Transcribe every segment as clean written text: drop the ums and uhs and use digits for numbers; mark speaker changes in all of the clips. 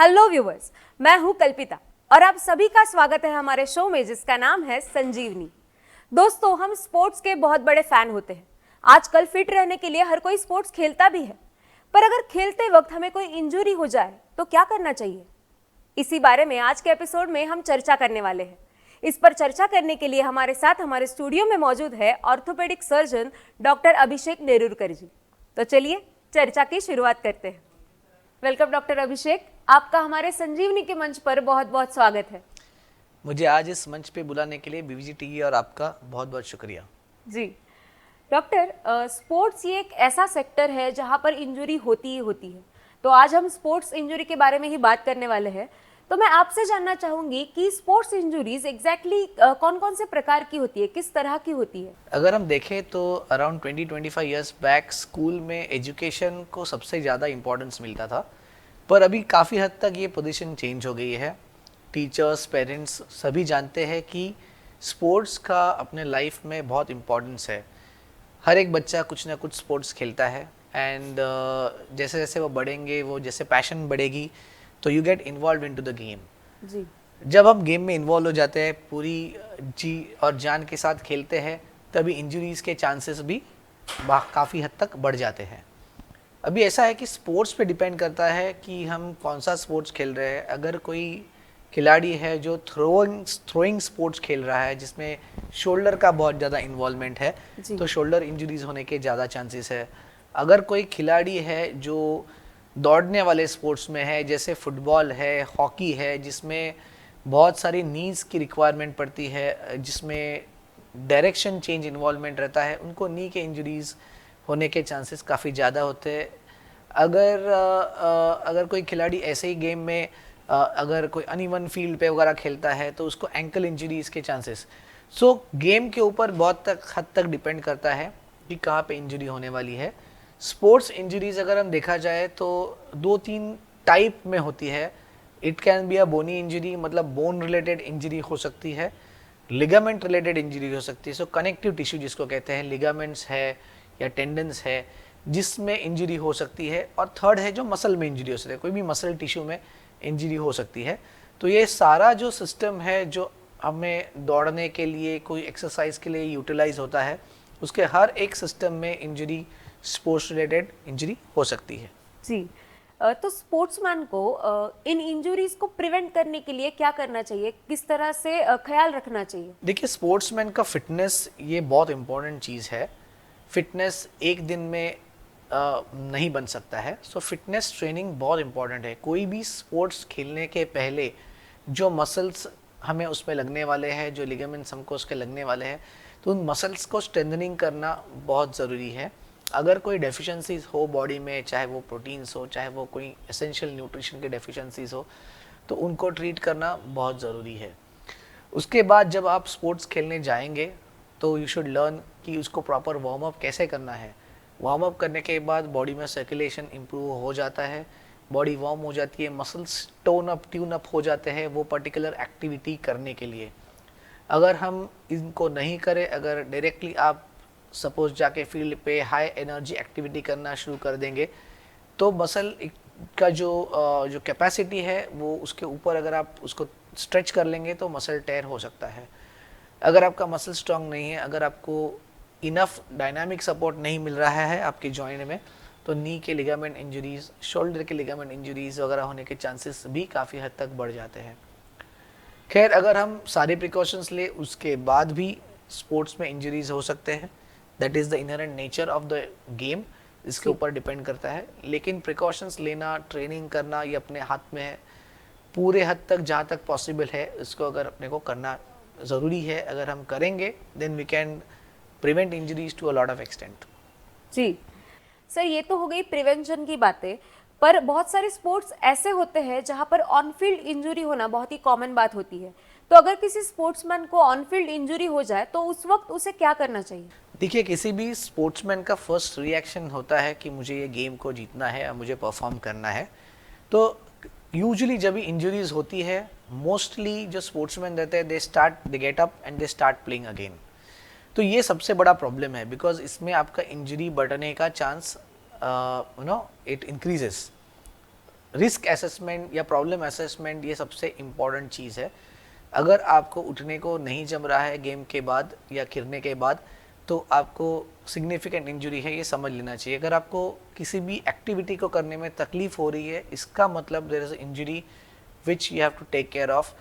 Speaker 1: Hello viewers, मैं हूं कल्पिता और आप सभी का स्वागत है हमारे शो में जिसका नाम है संजीवनी। दोस्तों, हम स्पोर्ट्स के बहुत बड़े फैन होते हैं। आजकल फिट रहने के लिए हर कोई स्पोर्ट्स खेलता भी है, पर अगर खेलते वक्त हमें कोई इंजरी हो जाए तो क्या करना चाहिए? इसी बारे में आज के एपिसोड में हम चर्चा करने वाले हैं। इस पर चर्चा करने के लिए हमारे साथ हमारे स्टूडियो में मौजूद है ऑर्थोपेडिक सर्जन डॉक्टर अभिषेक नेरुरकर जी। तो चलिए चर्चा की शुरुआत करते हैं। वेलकम डॉक्टर अभिषेक, आपका हमारे संजीवनी के मंच पर बहुत बहुत स्वागत है।
Speaker 2: मुझे आज इस मंच पे बुलाने के लिए बीवीजी टीवी और आपका बहुत बहुत शुक्रिया।
Speaker 1: जी डॉक्टर, स्पोर्ट्स ये एक ऐसा सेक्टर है जहां पर इंजरी होती ही होती है। तो आज हम स्पोर्ट्स इंजरी के बारे में ही बात करने वाले हैं। तो मैं आपसे जानना चाहूंगी कि स्पोर्ट्स इंजरीज एग्जैक्टली कौन कौन से प्रकार की होती है, किस तरह की होती है?
Speaker 2: अगर हम देखें तो अराउंड 20-25 इयर्स बैक स्कूल में एजुकेशन को सबसे ज़्यादा इम्पोर्टेंस मिलता था, पर अभी काफ़ी हद तक ये पोजीशन चेंज हो गई है। टीचर्स, पेरेंट्स सभी जानते हैं कि स्पोर्ट्स का अपने लाइफ में बहुत इम्पोर्टेंस है। हर एक बच्चा कुछ ना कुछ स्पोर्ट्स खेलता है एंड जैसे जैसे वो बढ़ेंगे, वो जैसे पैशन बढ़ेगी तो you get involve into the game.
Speaker 1: जी,
Speaker 2: जब हम गेम में इन्वॉल्व हो जाते हैं, पूरी जी और जान के साथ खेलते हैं, तभी इंजरीज के चांसेस भी काफ़ी हद तक बढ़ जाते हैं। अभी ऐसा है कि स्पोर्ट्स पे डिपेंड करता है कि हम कौन सा स्पोर्ट्स खेल रहे हैं। अगर कोई खिलाड़ी है जो थ्रोइंग स्पोर्ट्स खेल रहा है जिसमें शोल्डर का बहुत ज़्यादा इन्वॉल्वमेंट है, तो शोल्डर इंजरीज होने के ज़्यादा चांसेस है। अगर कोई खिलाड़ी है जो दौड़ने वाले स्पोर्ट्स में है, जैसे फुटबॉल है, हॉकी है, जिसमें बहुत सारी नीज की रिक्वायरमेंट पड़ती है, जिसमें डायरेक्शन चेंज इन्वॉल्वमेंट रहता है, उनको नी के इंजरीज होने के चांसेस काफ़ी ज़्यादा होते हैं। अगर कोई खिलाड़ी ऐसे ही गेम में अगर कोई अनइवन फील्ड पे वगैरह खेलता है तो उसको एंकल इंजरीज के चांसेस। सो गेम के ऊपर बहुत हद तक डिपेंड करता है कि कहाँ पे इंजरी होने वाली है। स्पोर्ट्स इंजरीज अगर हम देखा जाए तो 2-3 टाइप में होती है। It can be a bony injury, मतलब बोन रिलेटेड इंजरी हो सकती है, लिगामेंट रिलेटेड इंजरी हो सकती है। सो कनेक्टिव टिश्यू जिसको कहते हैं, लिगामेंट्स है या टेंडन्स है, जिसमें इंजरी हो सकती है। और थर्ड है जो मसल में इंजरी हो सकती है, कोई भी मसल टिश्यू में इंजरी हो सकती है। तो ये सारा जो सिस्टम है जो हमें दौड़ने के लिए, कोई एक्सरसाइज के लिए यूटिलाइज होता है, उसके हर एक सिस्टम में इंजरी, स्पोर्ट्स रिलेटेड इंजरी हो सकती है।
Speaker 1: जी, तो स्पोर्ट्समैन को इन इंजरीज को प्रिवेंट करने के लिए क्या करना चाहिए, किस तरह से ख्याल रखना चाहिए?
Speaker 2: देखिए, स्पोर्ट्समैन का फिटनेस ये बहुत इम्पोर्टेंट चीज़ है। फिटनेस एक दिन में नहीं बन सकता है। सो फिटनेस ट्रेनिंग बहुत इम्पोर्टेंट है। कोई भी स्पोर्ट्स खेलने के पहले जो मसल्स हमें उसमें लगने वाले हैं, जो लिगामेंट्स हमको उसके लगने वाले हैं, तो उन मसल्स को स्ट्रेंथनिंग करना बहुत ज़रूरी है। अगर कोई डेफिशिएंसीज हो बॉडी में, चाहे वो प्रोटीन्स हो, चाहे वो कोई एसेंशियल न्यूट्रिशन के डेफिशिएंसीज हो, तो उनको ट्रीट करना बहुत ज़रूरी है। उसके बाद जब आप स्पोर्ट्स खेलने जाएंगे तो यू शुड लर्न कि उसको प्रॉपर वार्म अप कैसे करना है। वार्म अप करने के बाद बॉडी में सर्कुलेशन इम्प्रूव हो जाता है, बॉडी वार्म हो जाती है, मसल्स ट्यून अप हो जाते हैं वो पर्टिकुलर एक्टिविटी करने के लिए। अगर हम इनको नहीं करें, अगर डायरेक्टली आप सपोज जाके फील्ड पे हाई एनर्जी एक्टिविटी करना शुरू कर देंगे, तो मसल का जो कैपेसिटी है वो उसके ऊपर अगर आप उसको स्ट्रेच कर लेंगे तो मसल टेयर हो सकता है। अगर आपका मसल स्ट्रांग नहीं है, अगर आपको इनफ डायनामिक सपोर्ट नहीं मिल रहा है आपके जॉइंट में, तो नी के लिगामेंट इंजरीज, शोल्डर के लिगामेंट इंजरीज वगैरह होने के चांसेस भी काफ़ी हद तक बढ़ जाते हैं। खैर, अगर हम सारे प्रिकॉशंस ले उसके बाद भी स्पोर्ट्स में इंजरीज हो सकते हैं। That is the inherent nature of the game, इसके ऊपर डिपेंड करता है। लेकिन प्रिकॉशंस लेना, ट्रेनिंग करना, ये अपने हाथ में है। पूरे हद तक जहाँ तक पॉसिबल है इसको अगर अपने को करना ज़रूरी है। अगर हम करेंगे then we can prevent injuries to a lot of extent.
Speaker 1: जी सर, ये तो हो गई प्रिवेंशन की बातें, पर बहुत सारे स्पोर्ट्स ऐसे होते हैं जहां पर ऑन फील्ड इंजरी होना बहुत ही कॉमन बात होती है। तो अगर किसी स्पोर्ट्समैन को ऑन फील्ड इंजरी हो जाए तो उस वक्त उसे क्या करना चाहिए?
Speaker 2: देखिए, किसी भी स्पोर्ट्समैन का फर्स्ट रिएक्शन होता है कि मुझे ये गेम को जीतना है और मुझे परफॉर्म करना है। तो यूजुअली जब भी इंजरीज होती है, मोस्टली जो स्पोर्ट्समैन रहते हैं, they get up and they start playing again. तो ये सबसे बड़ा प्रॉब्लम है, बिकॉज इसमें आपका इंजरी बढ़ने का chance it increases. Risk assessment या प्रॉब्लम असेसमेंट ये सबसे इम्पॉर्टेंट चीज़ है। अगर आपको उठने को नहीं जम रहा है गेम के बाद या गिरने के बाद, तो आपको सिग्निफिकेंट इंजरी है ये समझ लेना चाहिए। अगर आपको किसी भी एक्टिविटी को करने में तकलीफ हो रही है, इसका मतलब there is injury which you have to take care of.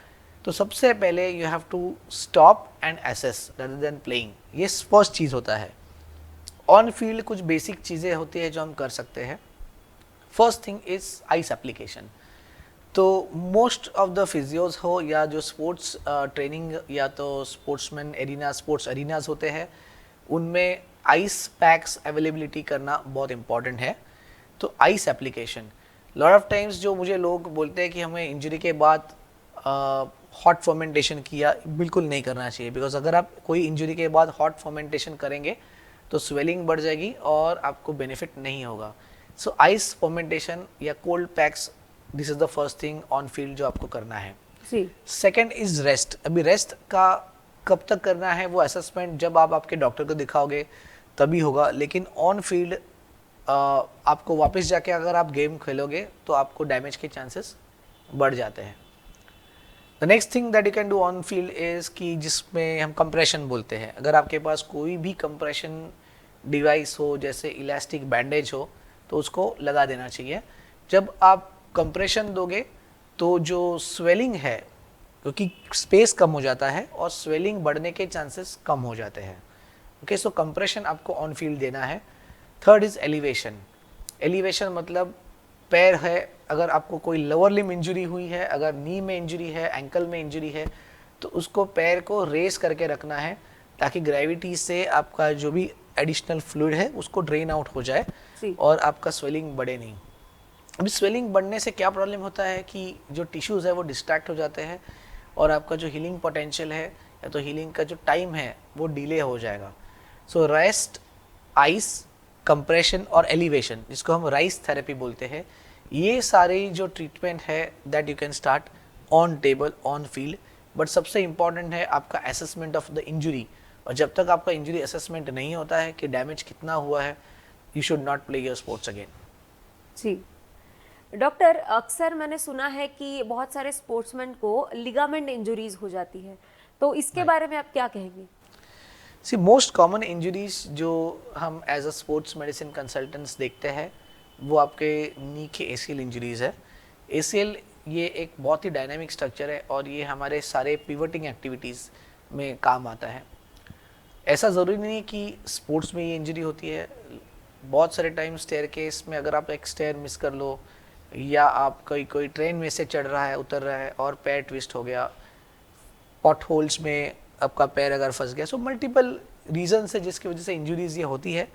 Speaker 2: तो सबसे पहले you have to stop and assess rather than playing, ये फर्स्ट चीज़ होता है। ऑन फील्ड कुछ बेसिक चीज़ें होती है जो हम कर सकते हैं। First thing is ice application. तो मोस्ट ऑफ द फिजियोज हो या जो स्पोर्ट्स ट्रेनिंग या तो स्पोर्ट्समैन एरिना स्पोर्ट्स एरिनाज होते हैं, उनमें आइस पैक्स अवेलेबिलिटी करना बहुत इंपॉर्टेंट है। तो ice application, lot of times जो मुझे लोग बोलते हैं कि हमें इंजरी के बाद हॉट फर्मेंटेशन किया, बिल्कुल नहीं करना चाहिए। बिकॉज अगर आप कोई इंजरी के बाद हॉट फर्मेंटेशन करेंगे तो स्वेलिंग बढ़ जाएगी और आपको बेनिफिट नहीं होगा। सो आइस फर्मेंटेशन या cold PACS, this is the first thing on field जो आपको करना है। Second is rest. अभी रेस्ट का कब तक करना है वो असेसमेंट जब आप आपके डॉक्टर को दिखाओगे तभी होगा, लेकिन ऑन फील्ड आपको वापस जाके अगर आप गेम खेलोगे तो आपको डैमेज के चांसेस बढ़ जाते हैं। The next thing that you can do on field is कि जिसमें हम कंप्रेशन बोलते हैं, अगर आपके पास कोई भी कंप्रेशन डिवाइस हो जैसे इलास्टिक बैंडेज हो तो उसको लगा देना चाहिए। जब आप कंप्रेशन दोगे तो जो स्वेलिंग है, क्योंकि स्पेस कम हो जाता है और स्वेलिंग बढ़ने के चांसेस कम हो जाते हैं। ओके, सो कंप्रेशन आपको ऑन फील्ड देना है। Third is elevation. एलिवेशन मतलब पैर है, अगर आपको कोई लोअर लिम इंजरी हुई है, अगर नी में इंजरी है, एंकल में इंजरी है, तो उसको पैर को रेस करके रखना है ताकि ग्रेविटी से आपका जो भी एडिशनल फ्लूइड है उसको ड्रेन आउट हो जाए और आपका स्वेलिंग बढ़े नहीं। अभी स्वेलिंग बढ़ने से क्या प्रॉब्लम होता है कि जो टिश्यूज़ है वो डिस्ट्रैक्ट हो जाते हैं और आपका जो हीलिंग पोटेंशियल है या तो हीलिंग का जो टाइम है वो डिले हो जाएगा। सो रेस्ट, आइस, कंप्रेशन और एलिवेशन, जिसको हम राइस थेरेपी बोलते हैं, ये सारी जो ट्रीटमेंट है that you can start on table on field. But सबसे इम्पॉर्टेंट है आपका असेसमेंट ऑफ द इंजरी, और जब तक आपका इंजरी असेसमेंट नहीं होता है कि डैमेज कितना हुआ है, you should not play your sports again.
Speaker 1: जी डॉक्टर, अक्सर मैंने सुना है कि बहुत सारे स्पोर्ट्समैन को लिगामेंट इंजरीज हो जाती है, तो इसके बारे में आप क्या कहेंगे?
Speaker 2: सी मोस्ट कॉमन इंजरीज जो हम as a sports medicine consultants देखते हैं वो आपके नी के एसीएल इंजरीज है। एसीएल ये एक बहुत ही डायनामिक स्ट्रक्चर है और ये हमारे सारे पिवटिंग एक्टिविटीज़ में काम आता है। ऐसा ज़रूरी नहीं कि स्पोर्ट्स में ये इंजरी होती है। बहुत सारे टाइम स्टेयर केस में अगर आप एक स्टेयर मिस कर लो या आप कोई ट्रेन में से चढ़ रहा है उतर रहा है और पैर ट्विस्ट हो गया, पॉट होल्स में आपका पैर अगर फंस गया, सो मल्टीपल रीजन है जिसकी वजह से इंजरीज ये होती है।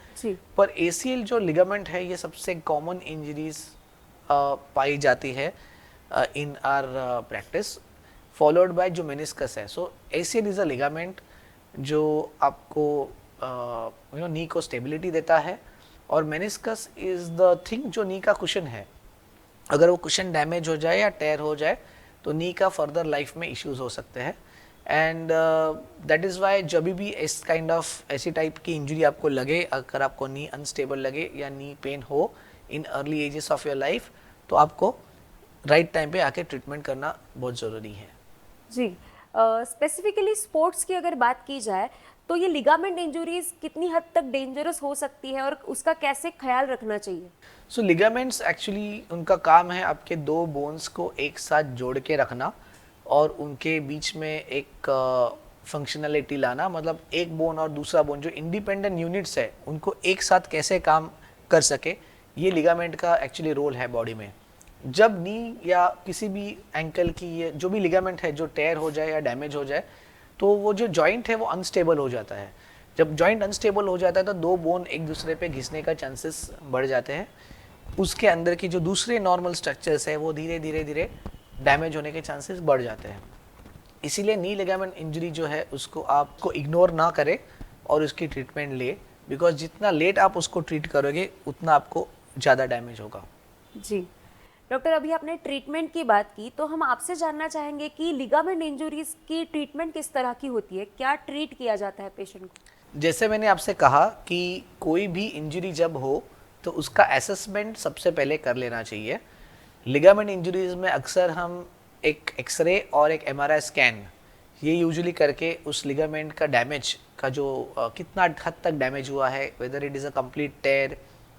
Speaker 2: पर एसीएल जो लिगामेंट है ये सबसे कॉमन इंजरीज पाई जाती है इन आर प्रैक्टिस, फॉलोड बाय जो मेनिस्कस है। सो एसीएल इज अ लिगामेंट जो आपको नी को स्टेबिलिटी देता है, और मेनिस्कस इज द थिंग जो नी का कुशन है। अगर वो कुशन डैमेज हो जाए या टेयर हो जाए तो नी का फर्दर लाइफ में इश्यूज हो सकते हैं। एंड दैट इज़ वाई जब भी इस काइंड ऑफ ऐसी टाइप की इंजरी आपको लगे, अगर आपको नी अनस्टेबल लगे या नी पेन हो in early ages of your life, तो आपको राइट टाइम पे आके ट्रीटमेंट करना बहुत ज़रूरी है।
Speaker 1: जी, स्पेसिफिकली स्पोर्ट्स की अगर बात की जाए तो ये लिगामेंट इंजरीज कितनी हद तक डेंजरस हो सकती है और उसका कैसे ख्याल रखना चाहिए?
Speaker 2: सो लिगामेंट्स एक्चुअली उनका काम है आपके दो बोन्स को एक साथ जोड़ के रखना और उनके बीच में एक फंक्शनलिटी लाना। मतलब एक बोन और दूसरा बोन जो इंडिपेंडेंट यूनिट्स है उनको एक साथ कैसे काम कर सके, ये लिगामेंट का एक्चुअली रोल है बॉडी में। जब नी या किसी भी एंकल की ये जो भी लिगामेंट है जो टेयर हो जाए या डैमेज हो जाए तो वो जो जॉइंट है वो अनस्टेबल हो जाता है। जब जॉइंट अनस्टेबल हो जाता है तो दो बोन एक दूसरे पे घिसने का चांसेस बढ़ जाते हैं। उसके अंदर की जो दूसरे नॉर्मल स्ट्रक्चर्स है वो धीरे धीरे धीरे डैमेज होने के चांसेस बढ़ जाते हैं। इसीलिए नी लिगामेंट इंजरी जो है उसको आपको इग्नोर ना करें और उसकी ट्रीटमेंट ले, बिकॉज जितना लेट आप उसको ट्रीट करोगे उतना आपको ज़्यादा डैमेज होगा।
Speaker 1: जी डॉक्टर, अभी आपने ट्रीटमेंट की बात की तो हम आपसे जानना चाहेंगे कि लिगामेंट इंजरीज की ट्रीटमेंट किस तरह की होती है, क्या ट्रीट किया जाता है पेशेंट को?
Speaker 2: जैसे मैंने आपसे कहा कि कोई भी इंजरी जब हो तो उसका असेसमेंट सबसे पहले कर लेना चाहिए। लिगामेंट इंजरीज में अक्सर हम एक एक्सरे और एक एमआरआई स्कैन ये यूजुअली करके उस लिगामेंट का डैमेज का जो कितना हद तक डैमेज हुआ है, whether it is a complete tear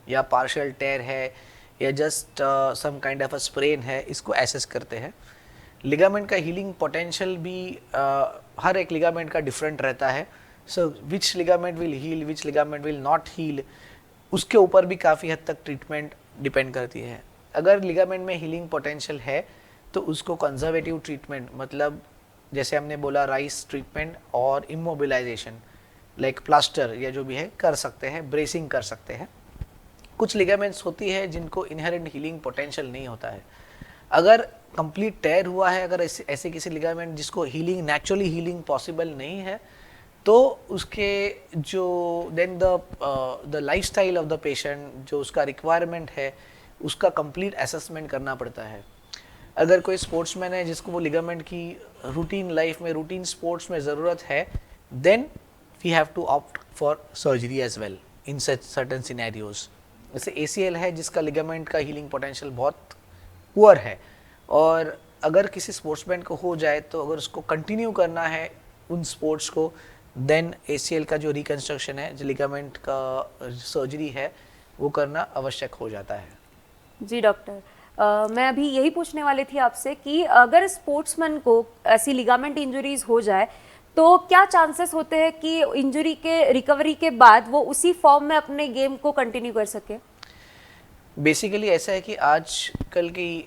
Speaker 2: या पार्शियल टेयर है या just some kind of a sprain है, इसको एसेस करते हैं। लिगामेंट का हीलिंग पोटेंशियल भी हर एक लिगामेंट का डिफरेंट रहता है। So which ligament will heal, which ligament will not heal, उसके ऊपर भी काफ़ी हद तक ट्रीटमेंट डिपेंड करती है। अगर लिगामेंट में हीलिंग पोटेंशियल है तो उसको कंजर्वेटिव ट्रीटमेंट, मतलब जैसे हमने बोला राइस ट्रीटमेंट और इमोबिलाइजेशन लाइक प्लास्टर या जो भी है कर सकते हैं, ब्रेसिंग कर सकते हैं। कुछ लिगामेंट्स होती है जिनको इनहेरेंट हीलिंग पोटेंशियल नहीं होता है। अगर कंप्लीट टेयर हुआ है, अगर ऐसे किसी लिगामेंट जिसको हीलिंग नेचुरली हीलिंग पॉसिबल नहीं है, तो उसके जो then the lifestyle of the patient, जो उसका रिक्वायरमेंट है, उसका कंप्लीट असेसमेंट करना पड़ता है। अगर कोई स्पोर्ट्समैन है जिसको वो लिगामेंट की रूटीन लाइफ में, रूटीन स्पोर्ट्स में ज़रूरत है, then we have to opt for surgery as well in certain scenarios. जैसे ACL है जिसका लिगामेंट का हीलिंग पोटेंशियल बहुत पुअर है, और अगर किसी स्पोर्ट्समैन को हो जाए तो अगर उसको कंटिन्यू करना है उन स्पोर्ट्स को, देन ACL का जो रिकन्स्ट्रक्शन है, जो लिगामेंट का सर्जरी है, वो करना आवश्यक हो जाता है।
Speaker 1: जी डॉक्टर, मैं अभी यही पूछने वाली थी आपसे कि अगर स्पोर्ट्समैन को ऐसी लिगामेंट इंजरीज हो जाए तो क्या चांसेस होते हैं कि इंजरी के रिकवरी के बाद वो उसी फॉर्म में अपने गेम को कंटिन्यू कर सके?
Speaker 2: बेसिकली ऐसा है कि आजकल की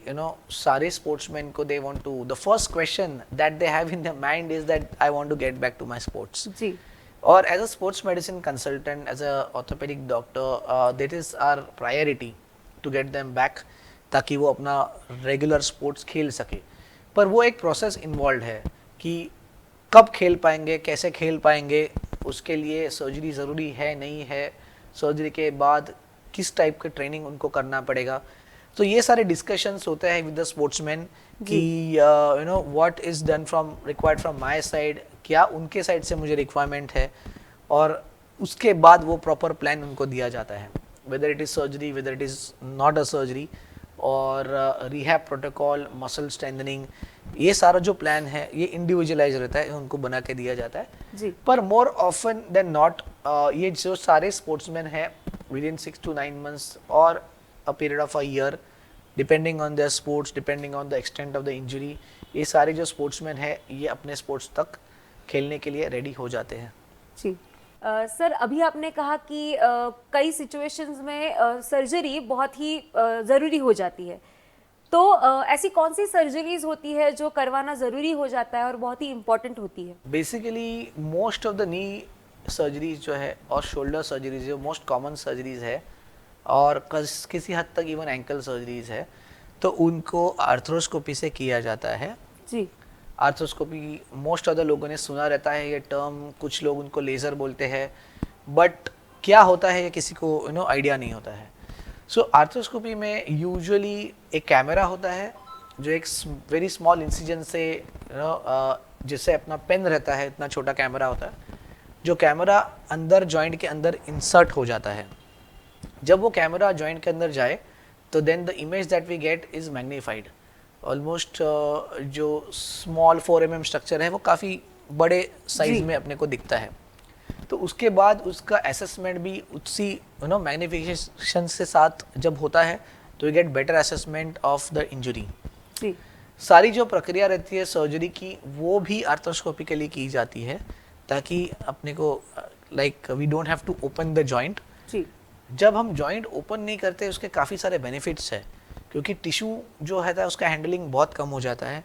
Speaker 2: सारे स्पोर्ट्समैन को they want to, the first question that they have in their mind is that I want to get back to my sports.
Speaker 1: जी।
Speaker 2: और as a sports medicine consultant, as a orthopaedic doctor, that is our priority to get them back, ताकि वो अपना regular sports खेल सके। पर वो एक प्रोसेस इन्वॉल्व है कि कब खेल पाएंगे, कैसे खेल पाएंगे, उसके लिए सर्जरी ज़रूरी है नहीं है, सर्जरी के बाद किस टाइप के ट्रेनिंग उनको करना पड़ेगा। तो ये सारे डिस्कशंस होते हैं विद द स्पोर्ट्समैन कि what is done from required from my side, क्या उनके साइड से मुझे रिक्वायरमेंट है, और उसके बाद वो प्रॉपर प्लान उनको दिया जाता है, whether it is surgery, weather it is not a surgery, और रिहैब प्रोटोकॉल, मसल स्ट्रेंथनिंग, ये सारा जो प्लान है ये इंडिविजुअलाइज रहता है, उनको बना के दिया जाता है
Speaker 1: जी।
Speaker 2: पर मोर ऑफन देन नॉट ये जो सारे स्पोर्ट्समैन हैं विद इन 6 to 9 months और a period of a year, depending on their sports, depending on the extent of the injury, ये सारे जो स्पोर्ट्समैन हैं ये अपने स्पोर्ट्स तक खेलने के लिए रेडी हो जाते हैं।
Speaker 1: जी। सर, अभी आपने कहा कि कई सिचुएशंस में सर्जरी बहुत ही ज़रूरी हो जाती है, तो ऐसी कौन सी सर्जरीज होती है जो करवाना ज़रूरी हो जाता है और बहुत ही इम्पोर्टेंट होती है?
Speaker 2: Basically most of the knee surgeries जो है और शोल्डर सर्जरीज जो मोस्ट कॉमन सर्जरीज है, और किसी हद तक इवन एंकल सर्जरीज है, तो उनको आर्थ्रोस्कोपी से किया जाता है।
Speaker 1: जी।
Speaker 2: आर्थ्रोस्कोपी मोस्ट ऑफ द लोगों ने सुना रहता है ये टर्म, कुछ लोग उनको लेज़र बोलते हैं, बट क्या होता है ये किसी को आइडिया नहीं होता है। सो आर्थ्रोस्कोपी में यूजुअली एक कैमरा होता है जो एक वेरी स्मॉल इंसिजन से जिससे अपना पेन रहता है, इतना छोटा कैमरा होता है, जो कैमरा अंदर जॉइंट के अंदर इंसर्ट हो जाता है। जब वो कैमरा जॉइंट के अंदर जाए तो then the image that we get is magnified almost. जो स्मॉल 4 mm स्ट्रक्चर है वो काफ़ी बड़े साइज में अपने को दिखता है, तो उसके बाद उसका असेसमेंट भी उसी मैग्निफिकेशन से साथ जब होता है तो we get better assessment of the injury.
Speaker 1: जी।
Speaker 2: सारी जो प्रक्रिया रहती है सर्जरी की वो भी आर्थ्रोस्कोपिकली की जाती है, ताकि अपने को like we don't have to open the joint.
Speaker 1: जी।
Speaker 2: जब हम जॉइंट ओपन नहीं करते उसके काफ़ी सारे बेनिफिट्स है, क्योंकि टिश्यू जो है उसका हैंडलिंग बहुत कम हो जाता है,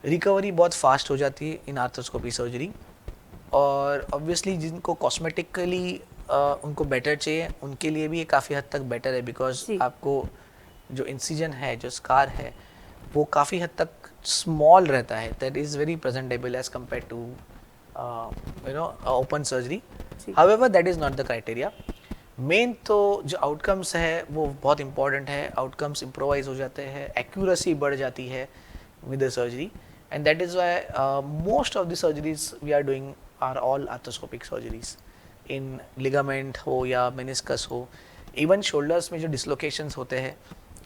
Speaker 2: रिकवरी बहुत फास्ट हो जाती है इन आर्थ्रोस्कोपी सर्जरी, और ऑब्वियसली जिनको कॉस्मेटिकली उनको बेटर चाहिए उनके लिए भी ये काफ़ी हद तक बेटर है, बिकॉज आपको जो इंसिजन है, जो स्कार है, वो काफ़ी हद तक स्मॉल रहता है, that is very presentable as compare to open surgery. However that is not the criteria. Main तो जो आउटकम्स है वो बहुत इंपॉर्टेंट है, आउटकम्स इम्प्रोवाइज हो जाते हैं, एक्यूरेसी बढ़ जाती है with the surgery, and that is why most of the surgeries we are doing are all arthroscopic surgeries, in ligament हो या मेनिस्कस हो, इवन शोल्डर्स में जो डिसलोकेशंस होते हैं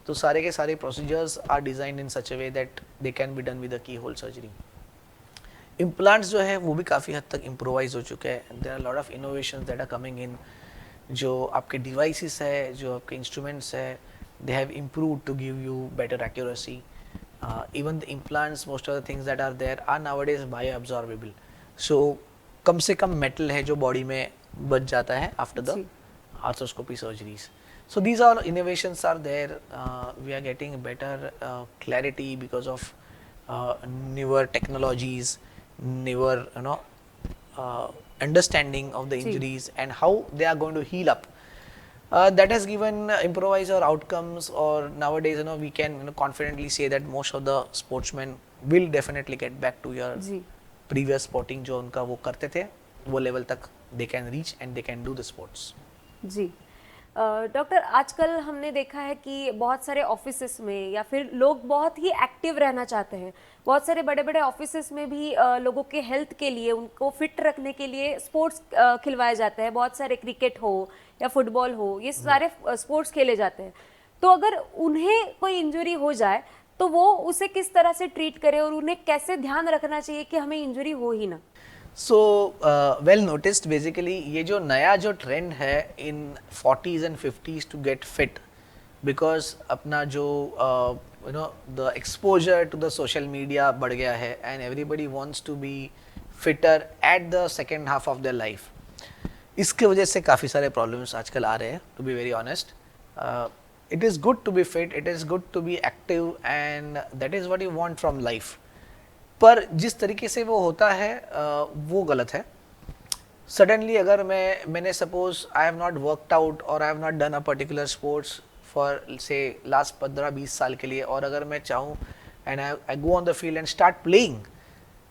Speaker 2: तो सारे के सारे procedures are designed in such a way that they can be done with the keyhole surgery. Implants जो है वो भी काफ़ी हद तक इम्प्रोवाइज हो चुके हैं। There are lot of innovations that are coming in. जो आपके डिवाइसेस है, जो आपके इंस्ट्रूमेंट्स है, they have improved to give you better accuracy. Even the implants, most of the things that are there are nowadays bioabsorbable. So कम से कम metal है जो body में बच जाता है after the arthroscopy surgeries. So these all innovations are there. We are getting better clarity because of newer technologies, newer understanding of the injuries and how they are going to heal up. That has given improviser outcomes, or nowadays we can confidently say that most of the sportsmen will definitely get back to your previous sporting जो उनका वो करते थे वो level तक they can reach and they can do the sports.
Speaker 1: जी doctor, आजकल हमने देखा है कि बहुत सारे ऑफिसेस में या फिर लोग बहुत ही एक्टिव रहना चाहते हैं। बहुत सारे बड़े बड़े ऑफिसेस में भी लोगों के हेल्थ के लिए, उनको फिट रखने के लिए स्पोर्ट्स खिलवाए जाते हैं। बहुत सारे क्रिकेट हो या फुटबॉल हो, ये सारे स्पोर्ट्स खेले जाते हैं। तो अगर उन्हें कोई इंजरी हो जाए तो वो उसे किस तरह से ट्रीट करे और उन्हें कैसे ध्यान रखना चाहिए कि हमें इंजरी हो ही ना?
Speaker 2: सो वेल नोटिस्ड, बेसिकली ये जो नया जो ट्रेंड है in 40s and 50s to get fit, because अपना जो the exposure to the social media बढ़ गया है and everybody wants to be fitter at the second half of their life. इसके वजह से काफ़ी सारे प्रॉब्लम्स आजकल आ रहे हैं, to be very honest. It is good to be fit, it is good to be active and that is what you want from life. पर जिस तरीके से वो होता है वो गलत है। सडनली अगर मैंने suppose I have not worked out और I have not done a particular sports for say last 15-20 साल के लिए, और अगर मैं चाहूँ and I go on the field and start playing,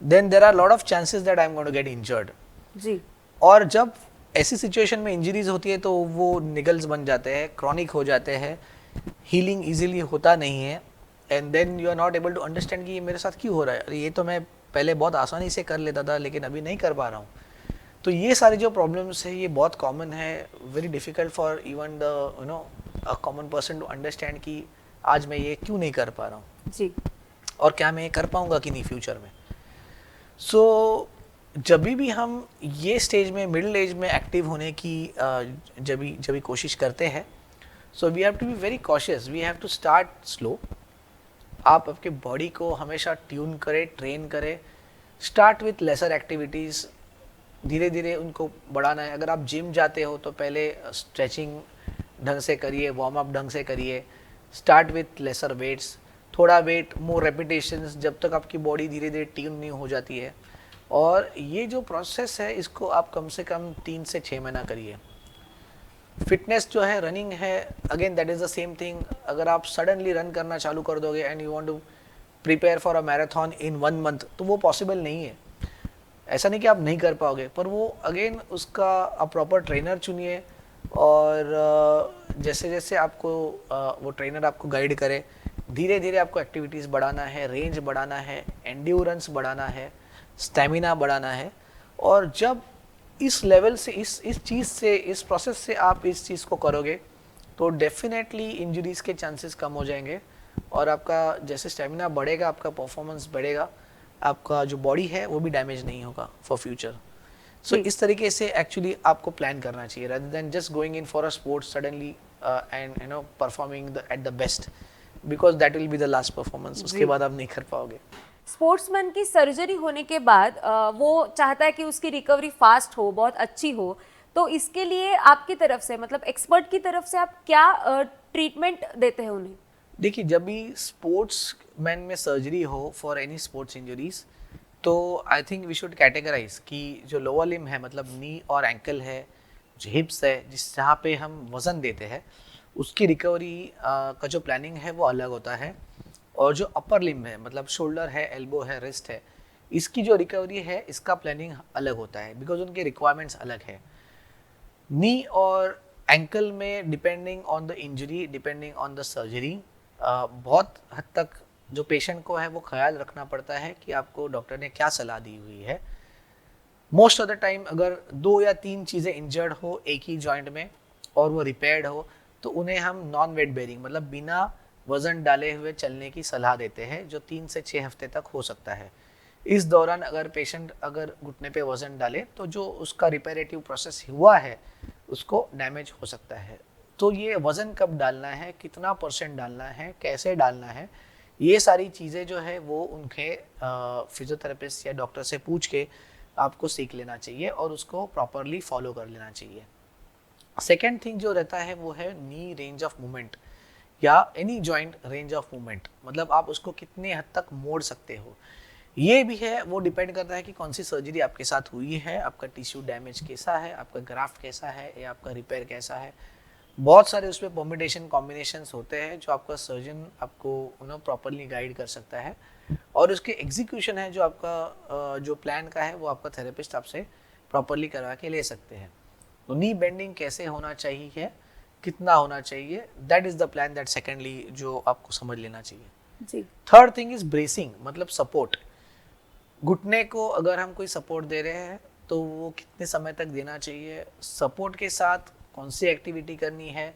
Speaker 2: then there are lot of chances that I am going to get injured. जी। और जब ऐसी सिचुएशन में इंजरीज होती है तो वो निगल्स बन जाते हैं, क्रॉनिक हो जाते हैं, हीलिंग इजीली होता नहीं है, and then you are not able to understand कि ये मेरे साथ क्यों हो रहा है। अरे ये तो मैं पहले बहुत आसानी से कर लेता था लेकिन अभी नहीं कर पा रहा हूँ। तो ये सारी जो प्रॉब्लम्स है ये बहुत कॉमन है, very difficult for even the a common person to understand कि आज मैं ये क्यों नहीं कर पा रहा हूँ जी, और क्या मैं ये कर पाऊँगा कि नहीं फ्यूचर में। सो जब भी हम ये स्टेज में, मिडिल एज में एक्टिव होने की जब भी कोशिश करते हैं, so we have to be very cautious, we have to start slow. आप आपके बॉडी को हमेशा ट्यून करें, ट्रेन करें। स्टार्ट विथ लेसर एक्टिविटीज़, धीरे धीरे उनको बढ़ाना है। अगर आप जिम जाते हो तो पहले स्ट्रेचिंग ढंग से करिए, वार्म अप ढंग से करिए। स्टार्ट विथ लेसर वेट्स, थोड़ा वेट, मोर रेपिटेशंस, जब तक आपकी बॉडी धीरे धीरे ट्यून नहीं हो जाती है। और ये जो प्रोसेस है इसको आप कम से कम 3 से 6 महीना करिए। फिटनेस जो है, रनिंग है, again that is the same thing. अगर आप सडनली रन करना चालू कर दोगे and you want to prepare for a marathon in 1 month, तो वो पॉसिबल नहीं है। ऐसा नहीं कि आप नहीं कर पाओगे, पर वो अगेन उसका आप प्रॉपर ट्रेनर चुनिए, और जैसे जैसे आपको वो ट्रेनर आपको गाइड करे, धीरे धीरे आपको एक्टिविटीज़ बढ़ाना है, रेंज बढ़ाना है, एंड्योरेंस बढ़ाना है, स्टेमिना बढ़ाना है। और जब इस लेवल से, इस चीज़ से, इस प्रोसेस से आप इस चीज़ को करोगे तो डेफिनेटली इंजरीज़ के चांसेस कम हो जाएंगे, और आपका जैसे स्टेमिना बढ़ेगा, आपका परफॉर्मेंस बढ़ेगा, आपका जो बॉडी है वो भी डैमेज नहीं होगा फॉर फ्यूचर। सो इस तरीके से एक्चुअली आपको प्लान करना चाहिए, rather than just going in for a sport suddenly and performing at the best, because that will be the last performance. उसके बाद आप नहीं कर पाओगे।
Speaker 1: स्पोर्ट्समैन की सर्जरी होने के बाद वो चाहता है कि उसकी रिकवरी फास्ट हो, बहुत अच्छी हो, तो इसके लिए आपकी तरफ से, मतलब एक्सपर्ट की तरफ से, आप क्या ट्रीटमेंट देते हैं उन्हें?
Speaker 2: देखिए, जब भी स्पोर्ट्स मैन में सर्जरी हो फॉर एनी स्पोर्ट्स इंजरीज, तो I think we should categorize कि जो लोअर लिम है, मतलब नी और एंकल है, जो हिप्स है, जिस जहाँ पे हम वज़न देते हैं, उसकी रिकवरी का जो प्लानिंग है वो अलग होता है। और जो अपर लिम है, मतलब शोल्डर है, एल्बो है, रिस्ट है, इसकी जो रिकवरी है इसका प्लानिंग अलग होता है, बिकॉज उनके रिक्वायरमेंट्स अलग है। नी और एंकल में depending on the injury, depending on the surgery, बहुत हद तक जो पेशेंट को है वो ख्याल रखना पड़ता है कि आपको डॉक्टर ने क्या सलाह दी हुई है। मोस्ट ऑफ द टाइम अगर 2 या 3 चीज़ें इंजर्ड हो एक ही जॉइंट में और वो रिपेयर्ड हो, तो उन्हें हम नॉन वेट बेयरिंग, मतलब बिना वज़न डाले हुए चलने की सलाह देते हैं, जो 3 से 6 हफ्ते तक हो सकता है। इस दौरान अगर पेशेंट अगर घुटने पे वज़न डाले तो जो उसका रिपेरेटिव प्रोसेस हुआ है उसको डैमेज हो सकता है। तो ये वज़न कब डालना है, कितना % डालना है, कैसे डालना है, ये सारी चीज़ें जो है वो उनके फिजियोथेरेपिस्ट या डॉक्टर से पूछ के आपको सीख लेना चाहिए और उसको प्रॉपरली फॉलो कर लेना चाहिए। सेकेंड थिंग जो रहता है वो है नी रेंज ऑफ मूवमेंट या any joint range of movement, मतलब आप उसको कितने हद तक मोड़ सकते हो। ये भी है, वो डिपेंड करता है कि कौन सी सर्जरी आपके साथ हुई है, आपका टिश्यू डैमेज कैसा है, आपका ग्राफ्ट कैसा है या आपका रिपेयर कैसा है। बहुत सारे उसमें परम्यूटेशन कॉम्बिनेशंस होते हैं जो आपका सर्जन आपको प्रॉपरली गाइड कर सकता है, और उसके एग्जीक्यूशन है जो आपका जो प्लान का है वो आपका थेरेपिस्ट आपसे प्रॉपरली करवा के ले सकते हैं। तो नी बेंडिंग कैसे होना चाहिए, कितना होना चाहिए, that is the plan, that secondly जो आपको समझ लेना चाहिए
Speaker 1: जी।
Speaker 2: थर्ड थिंग इज ब्रेसिंग, मतलब सपोर्ट। घुटने को अगर हम कोई सपोर्ट दे रहे हैं तो वो कितने समय तक देना चाहिए, सपोर्ट के साथ कौन सी एक्टिविटी करनी है,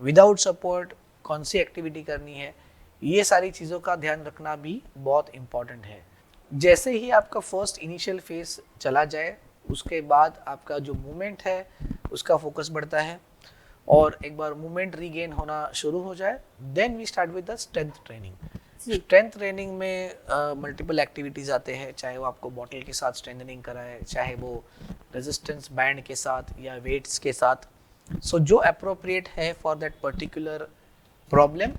Speaker 2: विदाउट सपोर्ट कौन सी एक्टिविटी करनी है, ये सारी चीज़ों का ध्यान रखना भी बहुत इम्पॉर्टेंट है। जैसे ही आपका फर्स्ट इनिशियल फेज चला जाए उसके बाद आपका जो मूवमेंट है उसका फोकस बढ़ता है, और एक बार मूवमेंट रीगेन होना शुरू हो जाए then we start with the strength training. Strength training में मल्टीपल एक्टिविटीज़ आते हैं, चाहे वो आपको बॉटल के साथ स्ट्रेंथनिंग कराए, चाहे वो रेजिस्टेंस बैंड के साथ या वेट्स के साथ। सो जो अप्रोप्रिएट है फॉर दैट पर्टिकुलर प्रॉब्लम,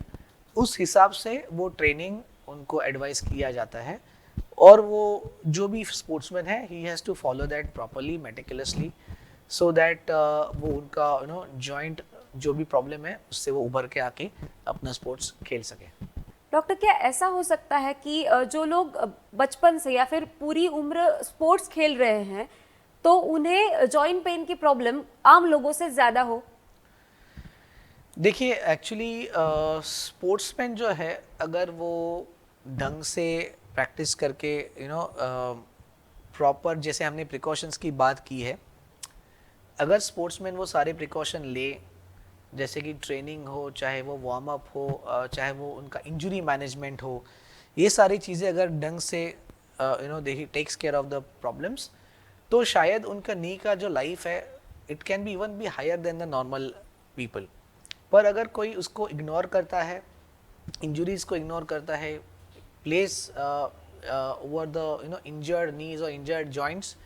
Speaker 2: उस हिसाब से वो ट्रेनिंग उनको एडवाइस किया जाता है, और वो जो भी स्पोर्ट्समैन है he has to follow that properly meticulously, so that वो उनका जॉइंट जो भी प्रॉब्लम है उससे वो उभर के आके अपना स्पोर्ट्स खेल सके।
Speaker 1: डॉक्टर, क्या ऐसा हो सकता है कि जो लोग बचपन से या फिर पूरी उम्र स्पोर्ट्स खेल रहे हैं तो उन्हें जॉइंट पेन की प्रॉब्लम आम लोगों से ज़्यादा हो?
Speaker 2: देखिए एक्चुअली स्पोर्ट्समैन जो है अगर वो ढंग से प्रैक्टिस करके प्रॉपर, जैसे हमने प्रिकॉशंस की बात की है, अगर स्पोर्ट्समैन वो सारे प्रिकॉशन ले, जैसे कि ट्रेनिंग हो, चाहे वो वार्म अप हो, चाहे वो उनका इंजरी मैनेजमेंट हो, ये सारी चीज़ें अगर ढंग से they takes care of the problems, तो शायद उनका नी का जो लाइफ है it can be even be higher than the normal people. पर अगर कोई उसको इग्नोर करता है, इंजरीज को इग्नोर करता है, प्लेस ओवर द इंजर्ड नीज और इंजर्ड जॉइंट्स,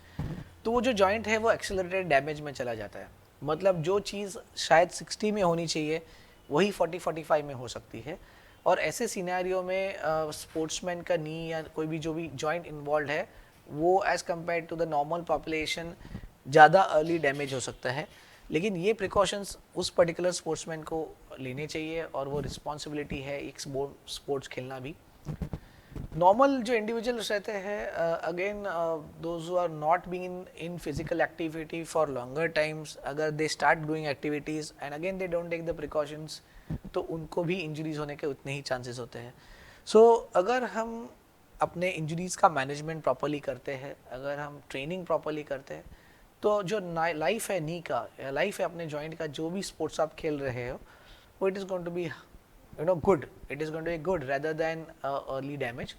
Speaker 2: तो वो जो जॉइंट है वो एक्सेलरेटेड डैमेज में चला जाता है। मतलब जो चीज़ शायद 60 में होनी चाहिए वही 40-45 में हो सकती है, और ऐसे सिनेरियो में स्पोर्ट्समैन का नी या कोई भी जो भी जॉइंट इन्वॉल्व है वो as compare to the normal population ज़्यादा अर्ली डैमेज हो सकता है। लेकिन ये प्रिकॉशंस उस पर्टिकुलर स्पोर्ट्समैन को लेने चाहिए, और वो रिस्पॉन्सिबिलिटी है एक स्पोर्ट्स खेलना भी। नॉर्मल जो इंडिविजुअल्स रहते हैं, again those who are not being in physical activity for longer times, अगर they start doing activities and again they don't take the precautions, तो उनको भी इंजरीज होने के उतने ही चांसेस होते हैं। सो अगर हम अपने इंजरीज का मैनेजमेंट प्रॉपरली करते हैं, अगर हम ट्रेनिंग प्रॉपरली करते हैं, तो जो लाइफ है नी का, लाइफ है अपने जॉइंट का, जो भी स्पोर्ट्स आप खेल रहे हो वो it is going to be good, it is going to be good rather than early damage.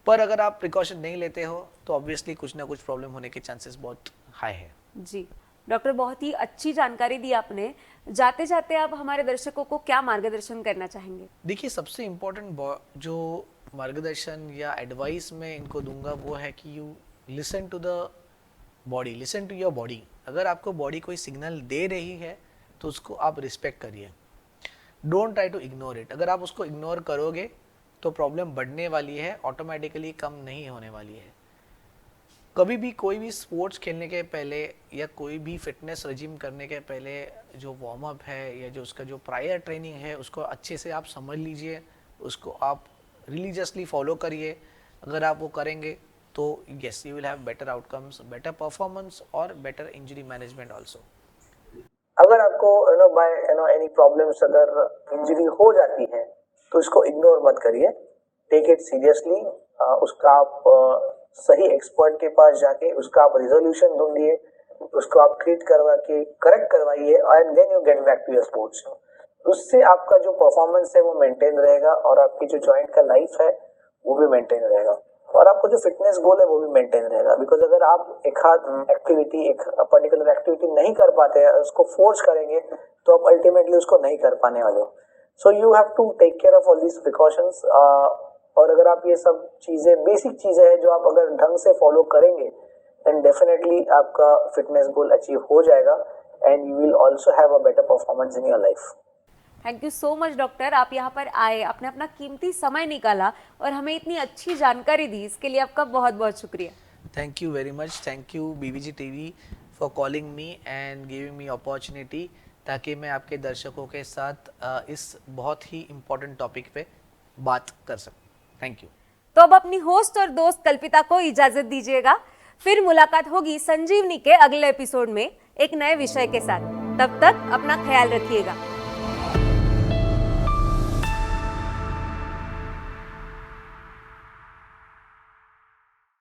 Speaker 2: पर अगर आप प्रिकॉशन नहीं लेते हो तो ऑब्वियसली कुछ ना कुछ प्रॉब्लम होने के चांसेस बहुत हाई है।
Speaker 1: जी डॉक्टर, बहुत ही अच्छी जानकारी दी आपने। जाते जाते आप हमारे दर्शकों को क्या मार्गदर्शन करना चाहेंगे?
Speaker 2: देखिए सबसे इम्पोर्टेंट जो मार्गदर्शन या एडवाइस मैं इनको दूंगा वो है कि you listen to the body, listen to your body. अगर आपको बॉडी कोई सिग्नल दे रही है तो उसको आप रिस्पेक्ट करिए, don't try to ignore it. अगर आप उसको इग्नोर करोगे तो प्रॉब्लम बढ़ने वाली है, ऑटोमेटिकली कम नहीं होने वाली है। कभी भी कोई भी स्पोर्ट्स खेलने के पहले या कोई भी फिटनेस रजिम करने के पहले जो वार्म अप है या जो उसका जो प्रायर ट्रेनिंग है उसको अच्छे से आप समझ लीजिए, उसको आप रिलीजियसली फॉलो करिए। अगर आप वो करेंगे तो yes you will have better outcomes, better performance और बेटर इंजरी मैनेजमेंट आल्सो।
Speaker 3: अगर आपको बाय एनी प्रॉब्लम्स अगर इंजरी हो जाती है तो इसको इग्नोर मत करिए, टेक इट सीरियसली। उसका आप सही एक्सपर्ट के पास जाके उसका आप रिजोल्यूशन ढूंढिए, उसको आप ट्रीट करवा के करेक्ट करवाइए, and then you get back to your sports. उससे आपका जो परफॉर्मेंस है वो मेंटेन रहेगा और आपकी जो जॉइंट का लाइफ है वो भी मेंटेन रहेगा और आपको जो फिटनेस गोल है वो भी मेंटेन रहेगा। बिकॉज अगर आप एक पर्टिकुलर एक्टिविटी नहीं कर पाते हैं, उसको फोर्स करेंगे तो आप अल्टीमेटली उसको नहीं कर पाने वाले हो। So you have to take care of all these precautions. और अगर आप ये सब चीजें, बेसिक चीजें हैं जो आप अगर ढंग से फॉलो करेंगे देन डेफिनेटली आपका फिटनेस गोल अचीव हो जाएगा and you will also have a better performance in your life.
Speaker 1: Thank you so much doctor, आप यहाँ पर आए, आपने अपना कीमती समय निकाला और हमें इतनी अच्छी जानकारी दी, इसके लिए आपका बहुत बहुत शुक्रिया।
Speaker 2: Thank you very much, thank you BVG TV for calling me and giving me opportunity, ताकि मैं आपके दर्शकों के साथ इस बहुत ही इम्पोर्टेंट टॉपिक पे बात कर सकूं। Thank you.
Speaker 1: तो अब अपनी होस्ट और दोस्त कल्पिता को इजाजत दीजिएगा, फिर मुलाकात होगी संजीवनी के अगले एपिसोड में एक नए विषय के साथ। तब तक अपना ख्याल रखिएगा।